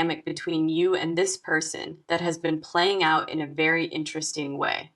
dynamic between you and this person that has been playing out in a very interesting way.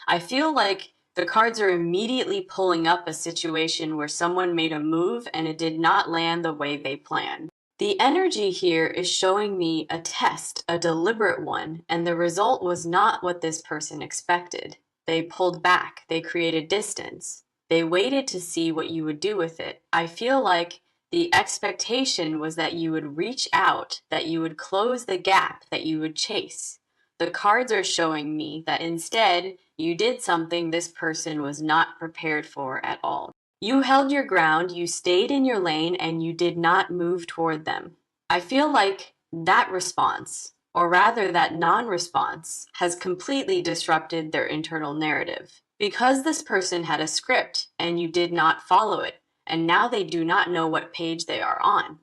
I feel like the cards are immediately pulling up a situation where someone made a move and it did not land the way they planned. The energy here is showing me a test, a deliberate one, and the result was not what this person expected. They pulled back, they created distance, they waited to see what you would do with it. I feel like the expectation was that you would reach out, that you would close the gap, that you would chase. The cards are showing me that instead, you did something this person was not prepared for at all. You held your ground, you stayed in your lane, and you did not move toward them. I feel like that response, or rather that non response, has completely disrupted their internal narrative. Because this person had a script and you did not follow it, and now they do not know what page they are on.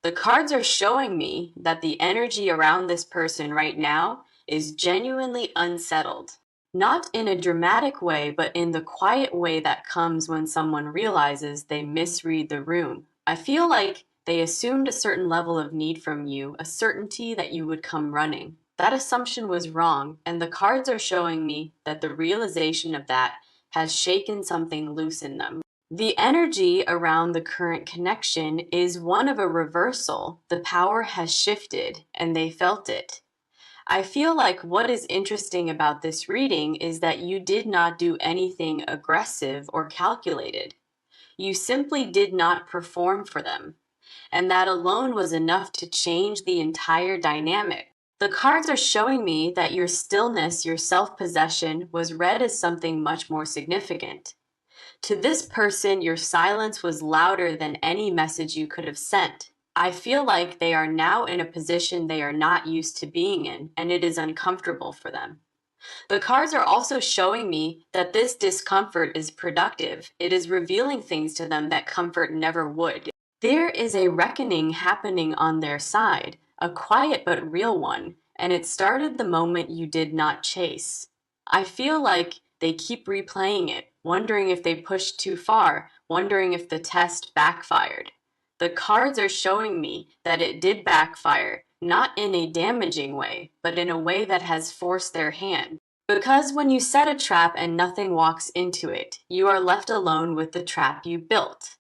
The cards are showing me that the energy around this person right now is genuinely unsettled. Not in a dramatic way, but in the quiet way that comes when someone realizes they misread the room. I feel like they assumed a certain level of need from you, a certainty that you would come running. That assumption was wrong, and the cards are showing me that the realization of that has shaken something loose in them. The energy around the current connection is one of a reversal. The power has shifted and they felt it. I feel like what is interesting about this reading is that you did not do anything aggressive or calculated. You simply did not perform for them. And that alone was enough to change the entire dynamic. The cards are showing me that your stillness, your self-possession, was read as something much more significant. To this person, your silence was louder than any message you could have sent. I feel like they are now in a position they are not used to being in, and it is uncomfortable for them. The cards are also showing me that this discomfort is productive. It is revealing things to them that comfort never would. There is a reckoning happening on their side, a quiet but real one, and it started the moment you did not chase. I feel like they keep replaying it, wondering if they pushed too far, wondering if the test backfired. The cards are showing me that it did backfire, not in a damaging way, but in a way that has forced their hand. Because when you set a trap and nothing walks into it, you are left alone with the trap you built.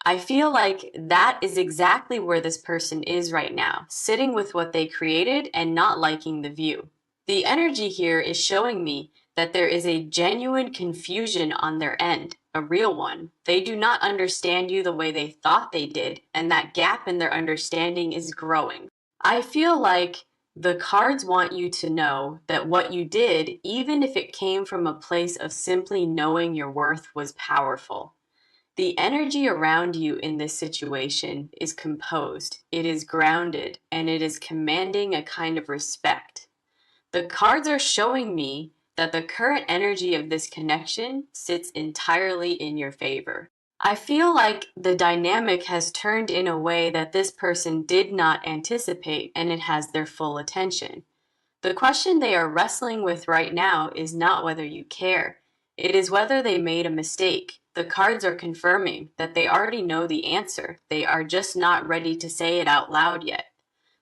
I feel like that is exactly where this person is right now, sitting with what they created and not liking the view. The energy here is showing me that there is a genuine confusion on their end, a real one. They do not understand you the way they thought they did, and that gap in their understanding is growing. I feel like the cards want you to know that what you did, even if it came from a place of simply knowing your worth, was powerful. The energy around you in this situation is composed, it is grounded, and it is commanding a kind of respect. The cards are showing me that the current energy of this connection sits entirely in your favor. I feel like the dynamic has turned in a way that this person did not anticipate, and it has their full attention. The question they are wrestling with right now is not whether you care. It is whether they made a mistake. The cards are confirming that they already know the answer. They are just not ready to say it out loud yet.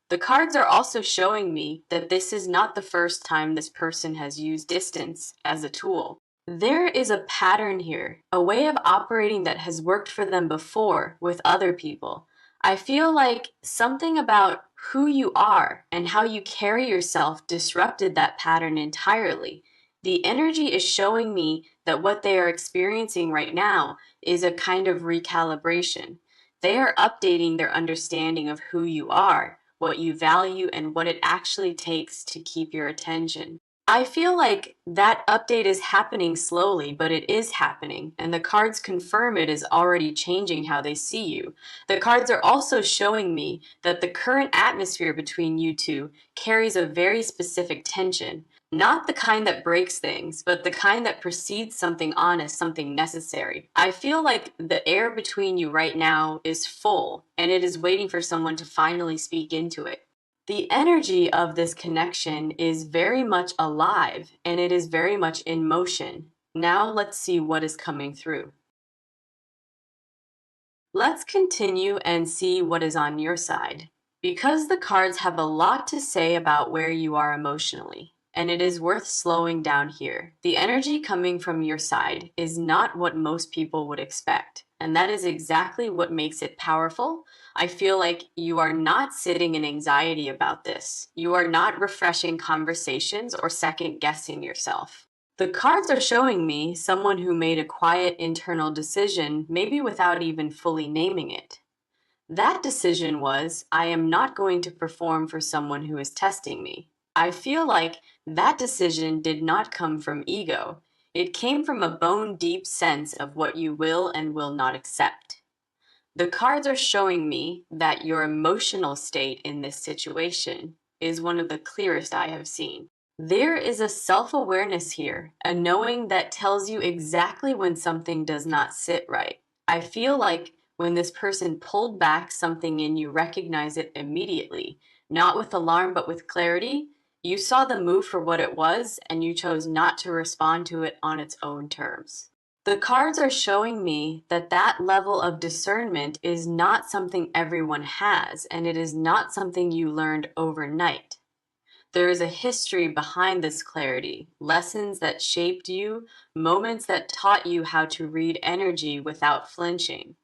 The cards are also showing me that this is not the first time this person has used distance as a tool. There is a pattern here, a way of operating that has worked for them before with other people. I feel like something about who you are and how you carry yourself disrupted that pattern entirely. The energy is showing me that what they are experiencing right now is a kind of recalibration. They are updating their understanding of who you are, what you value, and what it actually takes to keep your attention. I feel like that update is happening slowly, but it is happening, and the cards confirm it is already changing how they see you. The cards are also showing me that the current atmosphere between you two carries a very specific tension. Not the kind that breaks things, but the kind that precedes something on as something necessary. I feel like the air between you right now is full, and it is waiting for someone to finally speak into it. The energy of this connection is very much alive, and it is very much in motion. Now let's see what is coming through. Let's continue and see what is on your side. Because the cards have a lot to say about where you are emotionally, and it is worth slowing down here. The energy coming from your side is not what most people would expect, and that is exactly what makes it powerful. I feel like you are not sitting in anxiety about this. You are not refreshing conversations or second guessing yourself. The cards are showing me someone who made a quiet internal decision, maybe without even fully naming it. That decision was, I am not going to perform for someone who is testing me. I feel like that decision did not come from ego. It came from a bone deep sense of what you will and will not accept. The cards are showing me that your emotional state in this situation is one of the clearest I have seen. There is a self awareness here, a knowing that tells you exactly when something does not sit right. I feel like when this person pulled back something in you, recognize it immediately, not with alarm, but with clarity. You saw the move for what it was, and you chose not to respond to it on its own terms. The cards are showing me that that level of discernment is not something everyone has, and it is not something you learned overnight. There is a history behind this clarity, lessons that shaped you, moments that taught you how to read energy without flinching.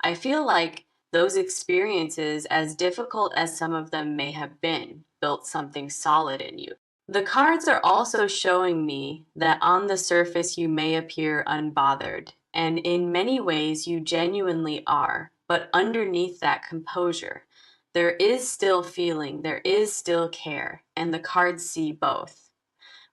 I feel like those experiences, as difficult as some of them may have been, built something solid in you. The cards are also showing me that on the surface you may appear unbothered, and in many ways you genuinely are, but underneath that composure, there is still feeling, there is still care, and the cards see both.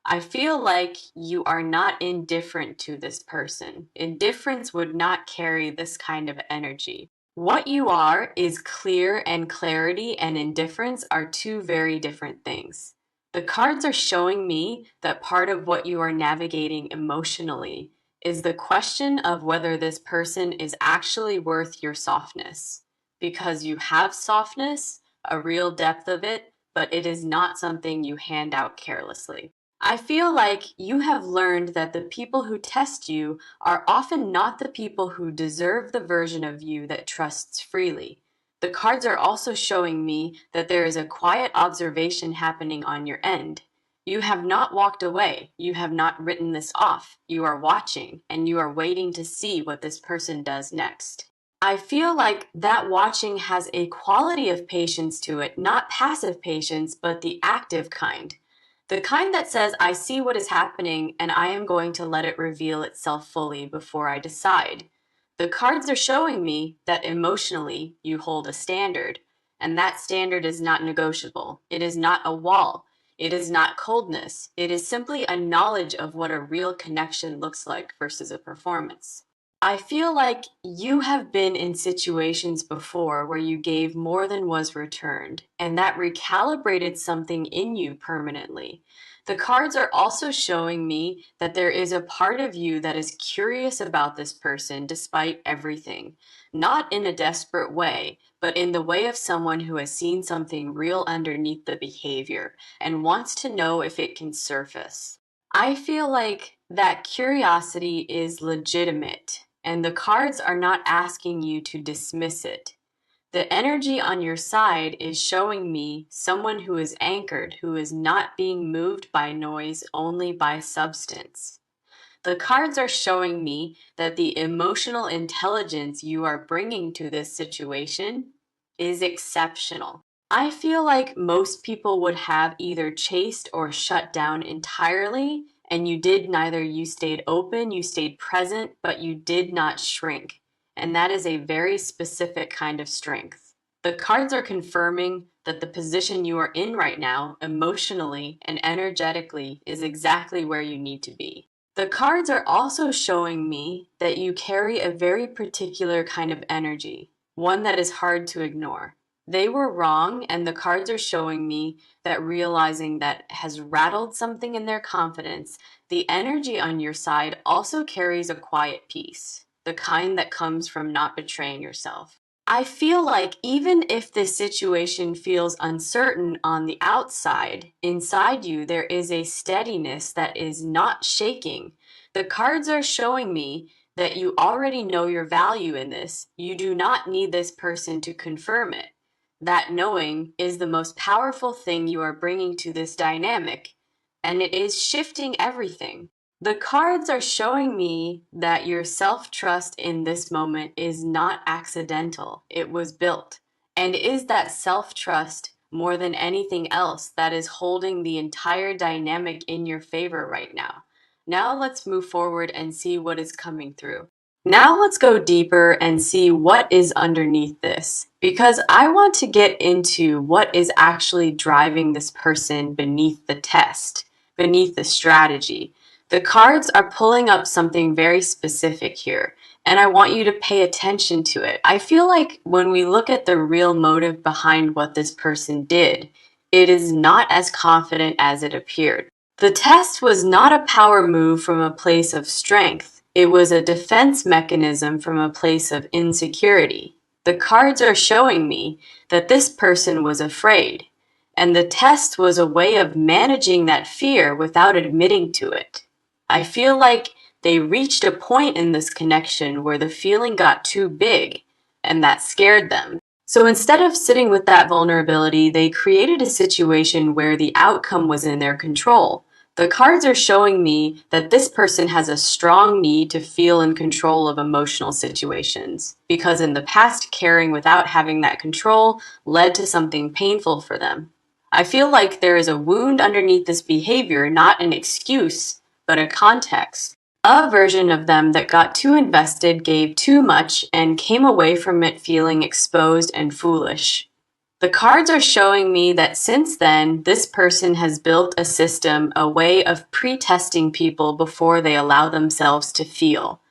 I feel like you are not indifferent to this person. Indifference would not carry this kind of energy. What you are is clear, and clarity and indifference are two very different things. The cards are showing me that part of what you are navigating emotionally is the question of whether this person is actually worth your softness. Because you have softness, a real depth of it, but it is not something you hand out carelessly. I feel like you have learned that the people who test you are often not the people who deserve the version of you that trusts freely. The cards are also showing me that there is a quiet observation happening on your end. You have not walked away. You have not written this off. You are watching, and you are waiting to see what this person does next. I feel like that watching has a quality of patience to it, not passive patience, but the active kind. The kind that says, I see what is happening and I am going to let it reveal itself fully before I decide. The cards are showing me that emotionally you hold a standard, and that standard is not negotiable. It is not a wall. It is not coldness. It is simply a knowledge of what a real connection looks like versus a performance. I feel like you have been in situations before where you gave more than was returned, and that recalibrated something in you permanently. The cards are also showing me that there is a part of you that is curious about this person despite everything, not in a desperate way, but in the way of someone who has seen something real underneath the behavior and wants to know if it can surface. I feel like that curiosity is legitimate, and the cards are not asking you to dismiss it. The energy on your side is showing me someone who is anchored, who is not being moved by noise, only by substance. The cards are showing me that the emotional intelligence you are bringing to this situation is exceptional. I feel like most people would have either chased or shut down entirely, and you did neither. You stayed open, you stayed present, but you did not shrink. And that is a very specific kind of strength. The cards are confirming that the position you are in right now, emotionally and energetically, is exactly where you need to be. The cards are also showing me that you carry a very particular kind of energy, one that is hard to ignore. They were wrong, and the cards are showing me that realizing that has rattled something in their confidence, the energy on your side also carries a quiet peace, the kind that comes from not betraying yourself. I feel like even if this situation feels uncertain on the outside, inside you there is a steadiness that is not shaking. The cards are showing me that you already know your value in this. You do not need this person to confirm it. That knowing is the most powerful thing you are bringing to this dynamic, and it is shifting everything. The cards are showing me that your self trust in this moment is not accidental, it was built. And is that self trust more than anything else that is holding the entire dynamic in your favor right now? Now let's move forward and see what is coming through. Now let's go deeper and see what is underneath this, because I want to get into what is actually driving this person beneath the test, beneath the strategy. The cards are pulling up something very specific here, and I want you to pay attention to it. I feel like when we look at the real motive behind what this person did, it is not as confident as it appeared. The test was not a power move from a place of strength. It was a defense mechanism from a place of insecurity. The cards are showing me that this person was afraid, and the test was a way of managing that fear without admitting to it. I feel like they reached a point in this connection where the feeling got too big, and that scared them. So instead of sitting with that vulnerability, they created a situation where the outcome was in their control. The cards are showing me that this person has a strong need to feel in control of emotional situations, because in the past, caring without having that control led to something painful for them. I feel like there is a wound underneath this behavior, not an excuse, but a context. A version of them that got too invested, gave too much, and came away from it feeling exposed and foolish. The cards are showing me that since then, this person has built a system, a way of pre-testing people before they allow themselves to feel.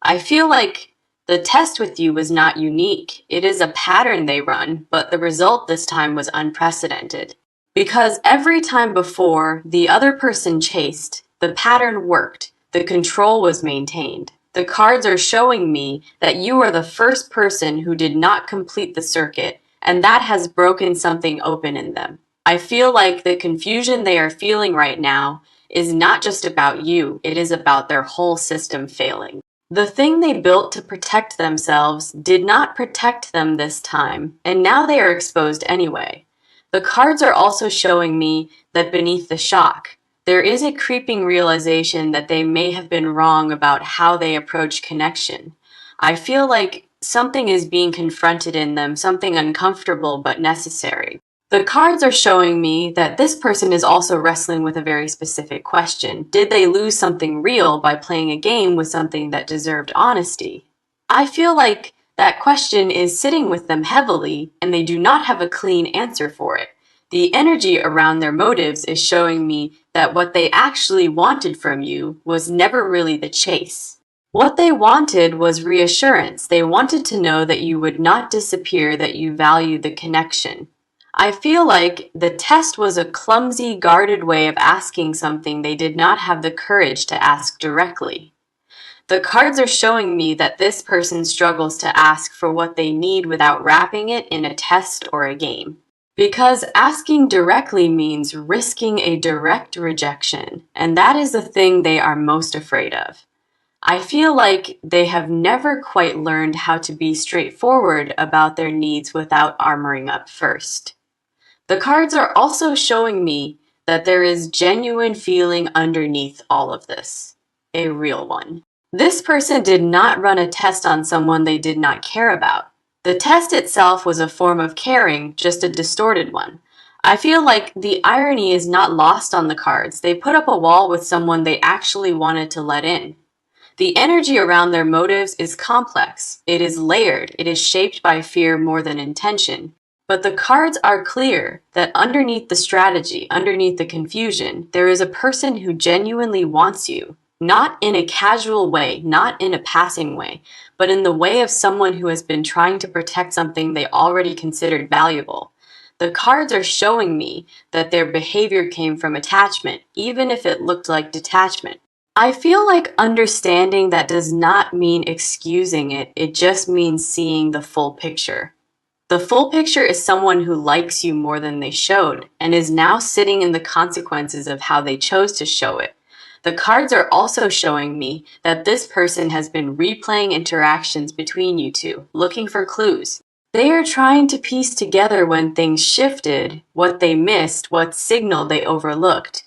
I feel like the test with you was not unique. It is a pattern they run, but the result this time was unprecedented. Because every time before, the other person chased, the pattern worked, the control was maintained. The cards are showing me that you are the first person who did not complete the circuit, and that has broken something open in them. I feel like the confusion they are feeling right now is not just about you, it is about their whole system failing. The thing they built to protect themselves did not protect them this time, and now they are exposed anyway. The cards are also showing me that beneath the shock, there is a creeping realization that they may have been wrong about how they approach connection. I feel like something is being confronted in them, something uncomfortable but necessary. The cards are showing me that this person is also wrestling with a very specific question. Did they lose something real by playing a game with something that deserved honesty? I feel like that question is sitting with them heavily, and they do not have a clean answer for it. The energy around their motives is showing me that what they actually wanted from you was never really the chase. What they wanted was reassurance. They wanted to know that you would not disappear, that you valued the connection. I feel like the test was a clumsy, guarded way of asking something they did not have the courage to ask directly. The cards are showing me that this person struggles to ask for what they need without wrapping it in a test or a game. Because asking directly means risking a direct rejection, and that is the thing they are most afraid of. I feel like they have never quite learned how to be straightforward about their needs without armoring up first. The cards are also showing me that there is genuine feeling underneath all of this, a real one. This person did not run a test on someone they did not care about. The test itself was a form of caring, just a distorted one. I feel like the irony is not lost on the cards. They put up a wall with someone they actually wanted to let in. The energy around their motives is complex. It is layered. It is shaped by fear more than intention. But the cards are clear that underneath the strategy, underneath the confusion, there is a person who genuinely wants you. Not in a casual way, not in a passing way, but in the way of someone who has been trying to protect something they already considered valuable. The cards are showing me that their behavior came from attachment, even if it looked like detachment. I feel like understanding that does not mean excusing it, it just means seeing the full picture. The full picture is someone who likes you more than they showed, and is now sitting in the consequences of how they chose to show it. The cards are also showing me that this person has been replaying interactions between you two, looking for clues. They are trying to piece together when things shifted, what they missed, what signal they overlooked.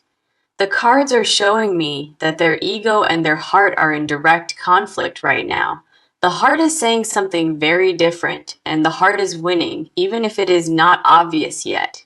The cards are showing me that their ego and their heart are in direct conflict right now. The heart is saying something very different, and the heart is winning, even if it is not obvious yet.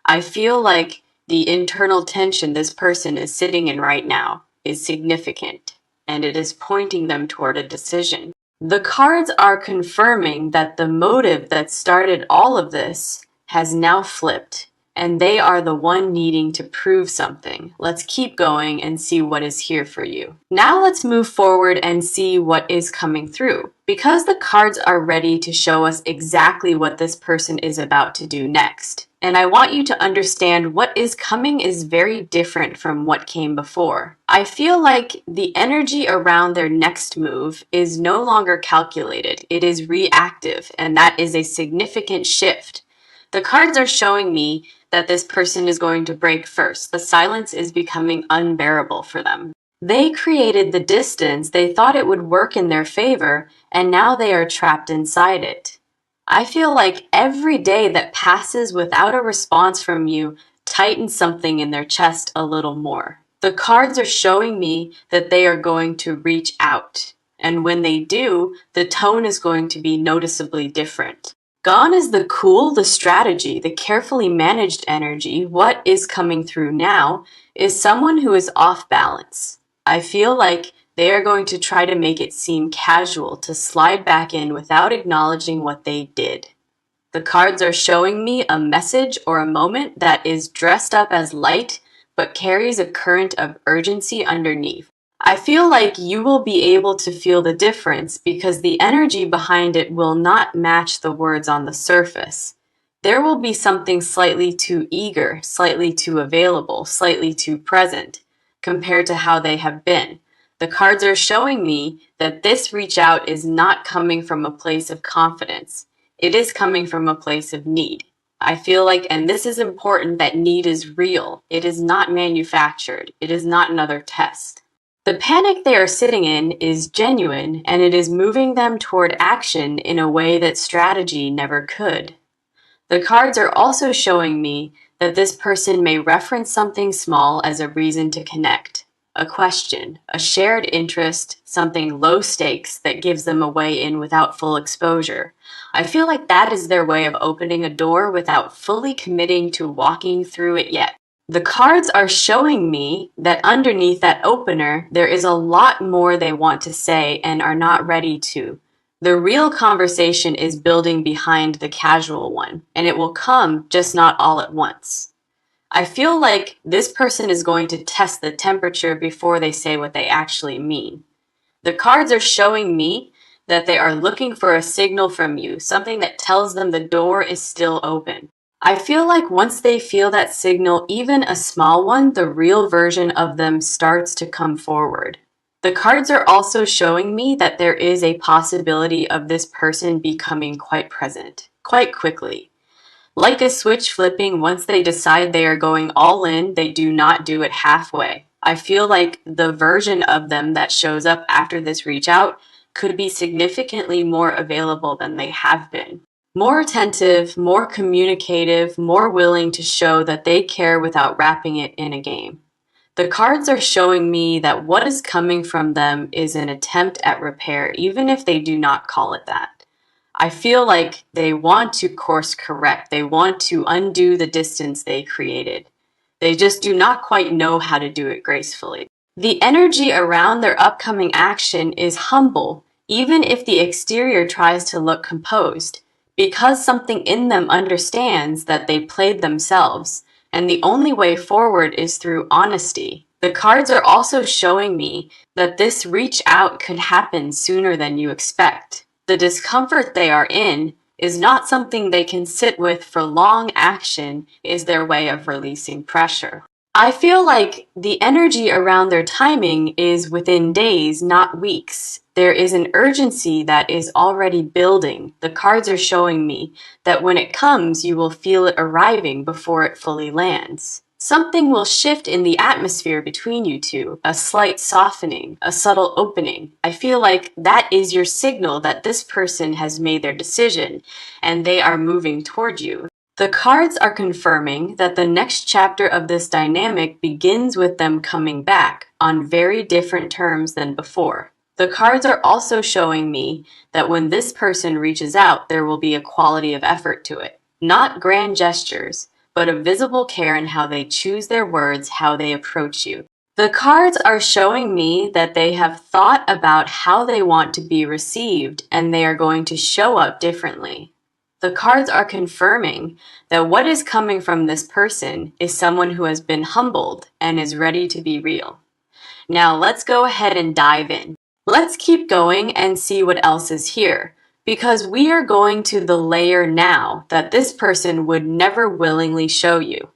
I feel like the internal tension this person is sitting in right now is significant, and it is pointing them toward a decision. The cards are confirming that the motive that started all of this has now flipped, and they are the one needing to prove something. Let's keep going and see what is here for you. Now let's move forward and see what is coming through. Because the cards are ready to show us exactly what this person is about to do next. And I want you to understand what is coming is very different from what came before. I feel like the energy around their next move is no longer calculated. It is reactive, and that is a significant shift. The cards are showing me that this person is going to break first. The silence is becoming unbearable for them. They created the distance, they thought it would work in their favor, and now they are trapped inside it. I feel like every day that passes without a response from you tightens something in their chest a little more. The cards are showing me that they are going to reach out, and when they do, the tone is going to be noticeably different. Gone is the cool, the strategy, the carefully managed energy. What is coming through now is someone who is off balance. I feel like they are going to try to make it seem casual, to slide back in without acknowledging what they did. The cards are showing me a message or a moment that is dressed up as light, but carries a current of urgency underneath. I feel like you will be able to feel the difference because the energy behind it will not match the words on the surface. There will be something slightly too eager, slightly too available, slightly too present compared to how they have been. The cards are showing me that this reach out is not coming from a place of confidence. It is coming from a place of need. I feel like, and this is important, that need is real. It is not manufactured. It is not another test. The panic they are sitting in is genuine, and it is moving them toward action in a way that strategy never could. The cards are also showing me that this person may reference something small as a reason to connect. A question, a shared interest, something low stakes that gives them a way in without full exposure. I feel like that is their way of opening a door without fully committing to walking through it yet. The cards are showing me that underneath that opener, there is a lot more they want to say and are not ready to. The real conversation is building behind the casual one, and it will come, just not all at once. I feel like this person is going to test the temperature before they say what they actually mean. The cards are showing me that they are looking for a signal from you, something that tells them the door is still open. I feel like once they feel that signal, even a small one, the real version of them starts to come forward. The cards are also showing me that there is a possibility of this person becoming quite present, quite quickly. Like a switch flipping, once they decide they are going all in, they do not do it halfway. I feel like the version of them that shows up after this reach out could be significantly more available than they have been. More attentive, more communicative, more willing to show that they care without wrapping it in a game. The cards are showing me that what is coming from them is an attempt at repair, even if they do not call it that. I feel like they want to course correct. They want to undo the distance they created. They just do not quite know how to do it gracefully. The energy around their upcoming action is humble, even if the exterior tries to look composed, because something in them understands that they played themselves, and the only way forward is through honesty. The cards are also showing me that this reach out could happen sooner than you expect. The discomfort they are in is not something they can sit with for long. Action is their way of releasing pressure. I feel like the energy around their timing is within days, not weeks. There is an urgency that is already building. The cards are showing me that when it comes, you will feel it arriving before it fully lands. Something will shift in the atmosphere between you two, a slight softening, a subtle opening. I feel like that is your signal that this person has made their decision and they are moving toward you. The cards are confirming that the next chapter of this dynamic begins with them coming back on very different terms than before. The cards are also showing me that when this person reaches out, there will be a quality of effort to it. Not grand gestures, but a visible care in how they choose their words, how they approach you. The cards are showing me that they have thought about how they want to be received and they are going to show up differently. The cards are confirming that what is coming from this person is someone who has been humbled and is ready to be real. Now let's go ahead and dive in. Let's keep going and see what else is here, because we are going to the layer now that this person would never willingly show you.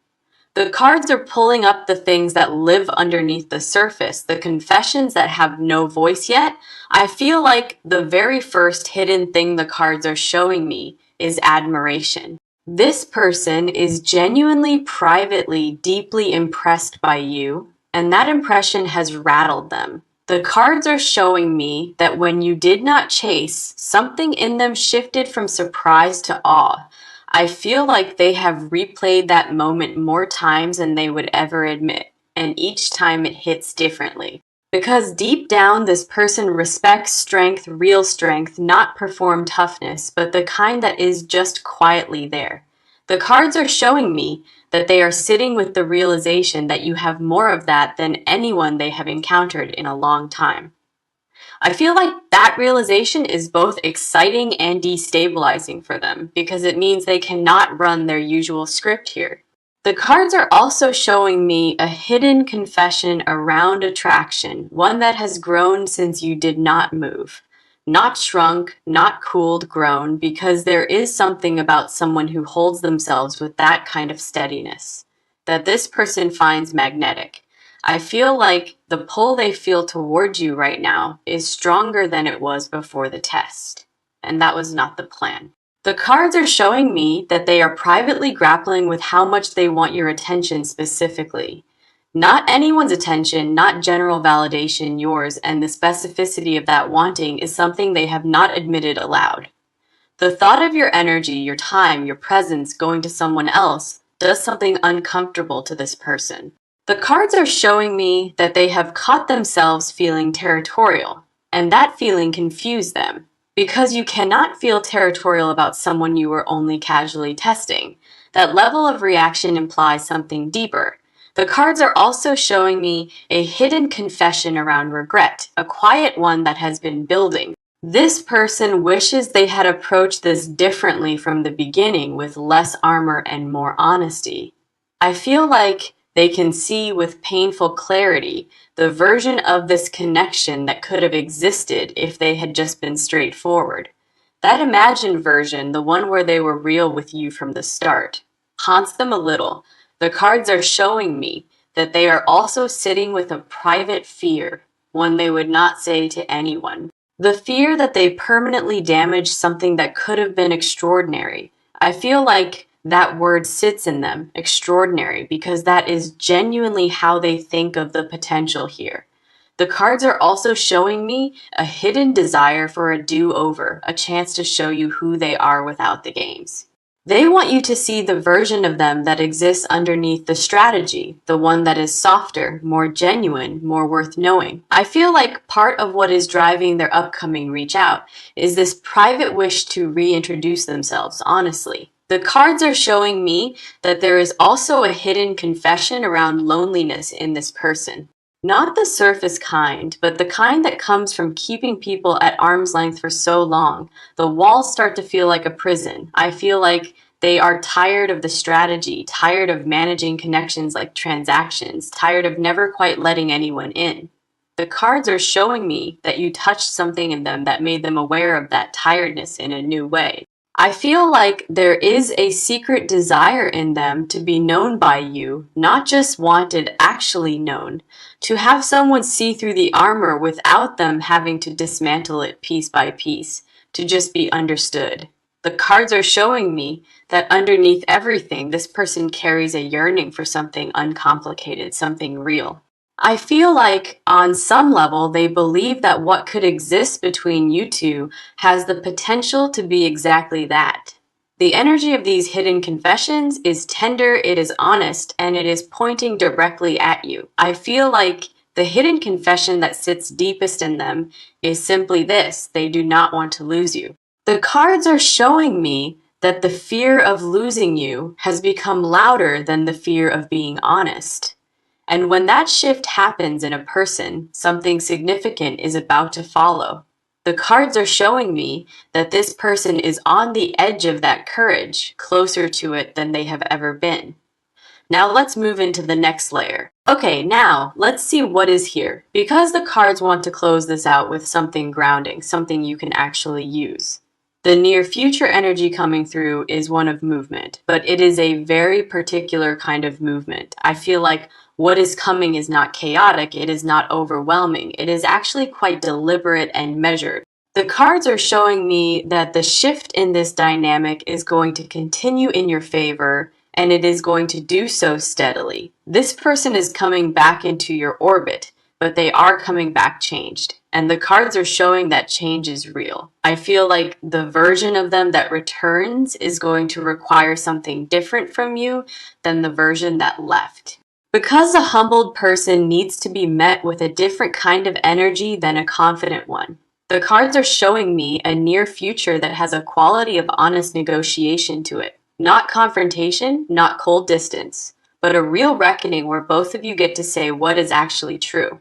The cards are pulling up the things that live underneath the surface, the confessions that have no voice yet. I feel like the very first hidden thing the cards are showing me is admiration. This person is genuinely, privately, deeply impressed by you, and that impression has rattled them. The cards are showing me that when you did not chase, something in them shifted from surprise to awe. I feel like they have replayed that moment more times than they would ever admit, and each time it hits differently. Because deep down, this person respects strength, real strength, not performed toughness, but the kind that is just quietly there. The cards are showing me that they are sitting with the realization that you have more of that than anyone they have encountered in a long time. I feel like that realization is both exciting and destabilizing for them because it means they cannot run their usual script here. The cards are also showing me a hidden confession around attraction, one that has grown since you did not move. Not shrunk, not cooled, grown, because there is something about someone who holds themselves with that kind of steadiness that this person finds magnetic. I feel like the pull they feel toward you right now is stronger than it was before the test. And that was not the plan. The cards are showing me that they are privately grappling with how much they want your attention specifically. Not anyone's attention, not general validation, yours, and the specificity of that wanting is something they have not admitted aloud. The thought of your energy, your time, your presence going to someone else does something uncomfortable to this person. The cards are showing me that they have caught themselves feeling territorial, and that feeling confused them. Because you cannot feel territorial about someone you were only casually testing. That level of reaction implies something deeper. The cards are also showing me a hidden confession around regret, a quiet one that has been building. This person wishes they had approached this differently from the beginning with less armor and more honesty. I feel like they can see with painful clarity the version of this connection that could have existed if they had just been straightforward. That imagined version, the one where they were real with you from the start, haunts them a little. The cards are showing me that they are also sitting with a private fear, one they would not say to anyone. The fear that they permanently damaged something that could have been extraordinary. I feel like that word sits in them, extraordinary, because that is genuinely how they think of the potential here. The cards are also showing me a hidden desire for a do-over, a chance to show you who they are without the games. They want you to see the version of them that exists underneath the strategy, the one that is softer, more genuine, more worth knowing. I feel like part of what is driving their upcoming reach out is this private wish to reintroduce themselves honestly. The cards are showing me that there is also a hidden confession around loneliness in this person. Not the surface kind, but the kind that comes from keeping people at arm's length for so long. The walls start to feel like a prison. I feel like they are tired of the strategy, tired of managing connections like transactions, tired of never quite letting anyone in. The cards are showing me that you touched something in them that made them aware of that tiredness in a new way. I feel like there is a secret desire in them to be known by you, not just wanted, actually known. To have someone see through the armor without them having to dismantle it piece by piece, to just be understood. The cards are showing me that underneath everything, this person carries a yearning for something uncomplicated, something real. I feel like on some level, they believe that what could exist between you two has the potential to be exactly that. The energy of these hidden confessions is tender, it is honest, and it is pointing directly at you. I feel like the hidden confession that sits deepest in them is simply this: they do not want to lose you. The cards are showing me that the fear of losing you has become louder than the fear of being honest. And when that shift happens in a person, something significant is about to follow. The cards are showing me that this person is on the edge of that courage, closer to it than they have ever been. Now let's move into the next layer. Okay, now let's see what is here. Because the cards want to close this out with something grounding, something you can actually use. The near future energy coming through is one of movement, but it is a very particular kind of movement. I feel like what is coming is not chaotic, it is not overwhelming, it is actually quite deliberate and measured. The cards are showing me that the shift in this dynamic is going to continue in your favor, and it is going to do so steadily. This person is coming back into your orbit, but they are coming back changed. And the cards are showing that change is real. I feel like the version of them that returns is going to require something different from you than the version that left. Because a humbled person needs to be met with a different kind of energy than a confident one. The cards are showing me a near future that has a quality of honest negotiation to it. Not confrontation, not cold distance, but a real reckoning where both of you get to say what is actually true.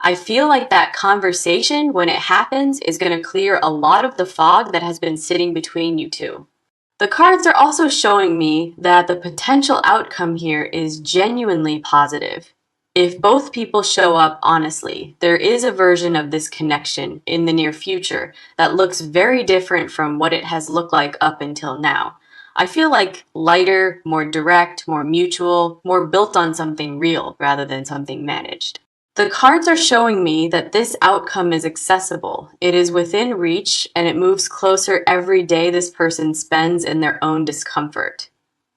I feel like that conversation, when it happens, is going to clear a lot of the fog that has been sitting between you two. The cards are also showing me that the potential outcome here is genuinely positive. If both people show up honestly, there is a version of this connection in the near future that looks very different from what it has looked like up until now. I feel like lighter, more direct, more mutual, more built on something real rather than something managed. The cards are showing me that this outcome is accessible, it is within reach, and it moves closer every day this person spends in their own discomfort.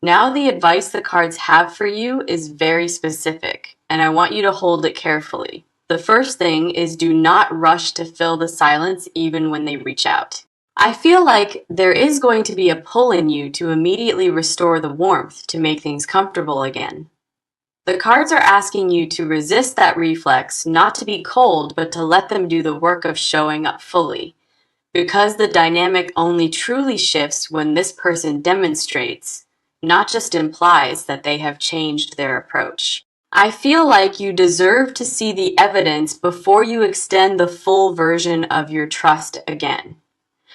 Now the advice the cards have for you is very specific, and I want you to hold it carefully. The first thing is do not rush to fill the silence even when they reach out. I feel like there is going to be a pull in you to immediately restore the warmth, to make things comfortable again. The cards are asking you to resist that reflex, not to be cold, but to let them do the work of showing up fully. Because the dynamic only truly shifts when this person demonstrates, not just implies, that they have changed their approach. I feel like you deserve to see the evidence before you extend the full version of your trust again.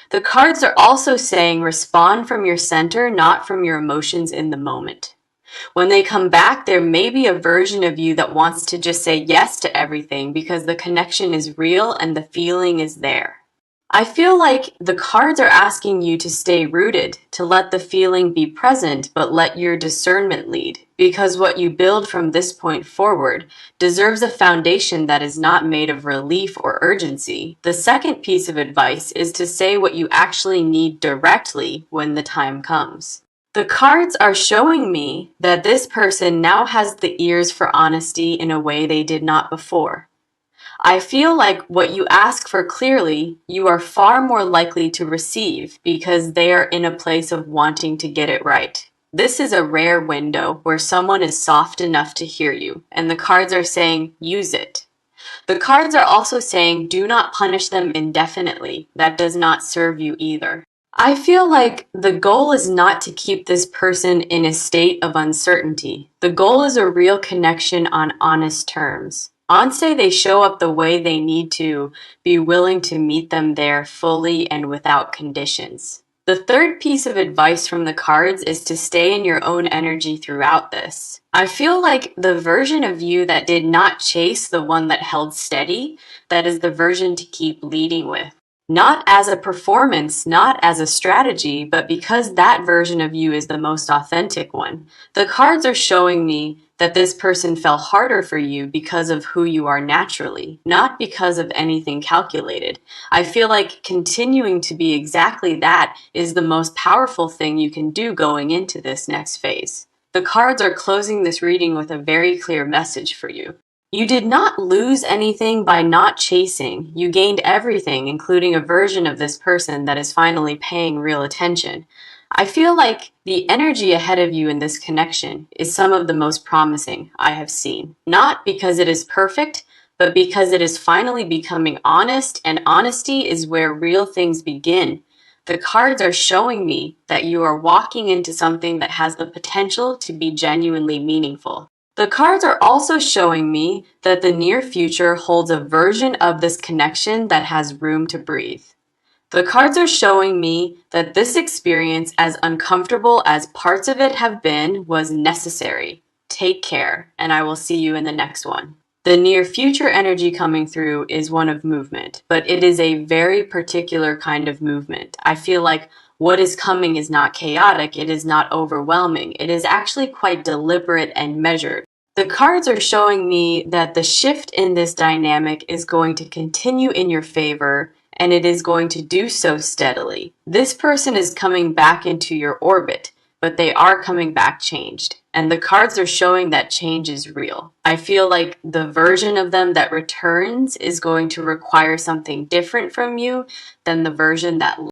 The cards are also saying respond from your center, not from your emotions in the moment. When they come back, there may be a version of you that wants to just say yes to everything because the connection is real and the feeling is there. I feel like the cards are asking you to stay rooted, to let the feeling be present, but let your discernment lead, because what you build from this point forward deserves a foundation that is not made of relief or urgency. The second piece of advice is to say what you actually need directly when the time comes. The cards are showing me that this person now has the ears for honesty in a way they did not before. I feel like what you ask for clearly, you are far more likely to receive because they are in a place of wanting to get it right. This is a rare window where someone is soft enough to hear you, and the cards are saying, use it. The cards are also saying, do not punish them indefinitely. That does not serve you either. I feel like the goal is not to keep this person in a state of uncertainty. The goal is a real connection on honest terms. Once they show up the way they need to, be willing to meet them there fully and without conditions. The third piece of advice from the cards is to stay in your own energy throughout this. I feel like the version of you that did not chase, the one that held steady, that is the version to keep leading with. Not as a performance, not as a strategy, but because that version of you is the most authentic one. The cards are showing me that this person fell harder for you because of who you are naturally, not because of anything calculated. I feel like continuing to be exactly that is the most powerful thing you can do going into this next phase. The cards are closing this reading with a very clear message for you. You did not lose anything by not chasing. You gained everything, including a version of this person that is finally paying real attention. I feel like the energy ahead of you in this connection is some of the most promising I have seen. Not because it is perfect, but because it is finally becoming honest, and honesty is where real things begin. The cards are showing me that you are walking into something that has the potential to be genuinely meaningful. The cards are also showing me that the near future holds a version of this connection that has room to breathe. The cards are showing me that this experience, as uncomfortable as parts of it have been, was necessary. Take care, and I will see you in the next one. The near future energy coming through is one of movement, but it is a very particular kind of movement. I feel like what is coming is not chaotic, it is not overwhelming, it is actually quite deliberate and measured. The cards are showing me that the shift in this dynamic is going to continue in your favor, and it is going to do so steadily. This person is coming back into your orbit, but they are coming back changed. And the cards are showing that change is real. I feel like the version of them that returns is going to require something different from you than the version that